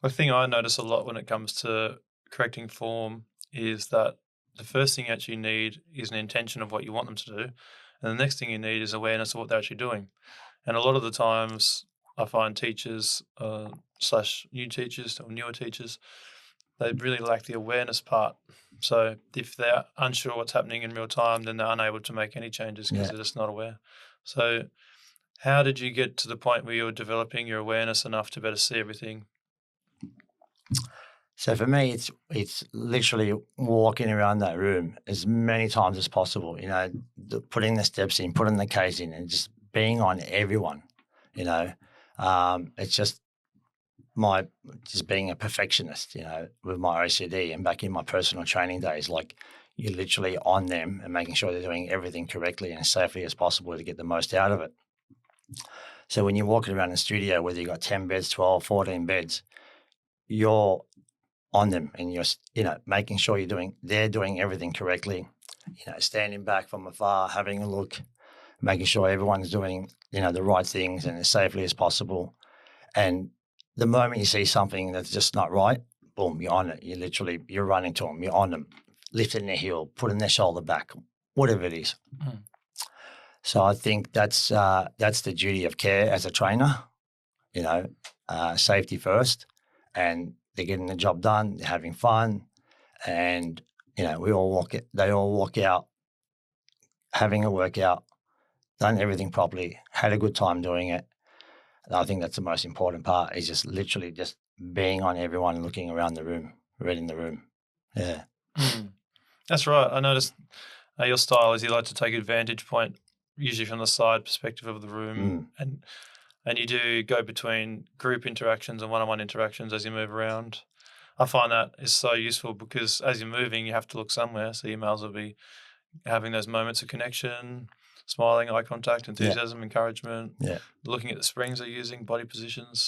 The thing I notice a lot when it comes to correcting form is that the first thing you actually need is an intention of what you want them to do. And the next thing you need is awareness of what they're actually doing. And a lot of the times I find teachers slash new teachers or newer teachers, they really lack the awareness part. So if they're unsure what's happening in real time, then they're unable to make any changes because Yeah. they're just not aware. So how did you get to the point where you were developing your awareness enough to better see everything? So for me, it's literally walking around that room as many times as possible. Putting the steps in, putting the Ks in, and just being on everyone. You know, it's my just being a perfectionist. With my OCD and back in my personal training days, like you're literally on them and making sure they're doing everything correctly and as safely as possible to get the most out of it. So when you're walking around the studio, whether you've got 10 beds, 12, 14 beds, you're on them and making sure they're doing everything correctly, standing back from afar, having a look, making sure everyone's doing, the right things and as safely as possible. And the moment you see something that's just not right, boom, you're on it. You're running to them, you're on them, lifting their heel, putting their shoulder back, whatever it is. Mm. So I think that's the duty of care as a trainer, you know, safety first, and they're getting the job done, they're having fun, and they all walk out having a workout, done everything properly, had a good time doing it. And I think that's the most important part is just literally just being on everyone and looking around the room, reading the room. Yeah. Mm. That's right. I noticed your style is you like to take advantage point, usually from the side perspective of the room, Mm. and you do go between group interactions and one-on-one interactions as you move around. I find that is so useful because as you're moving, you have to look somewhere. So your emails will be having those moments of connection, smiling, eye contact, Yeah. enthusiasm, encouragement, Yeah. looking at the springs they're using, body positions.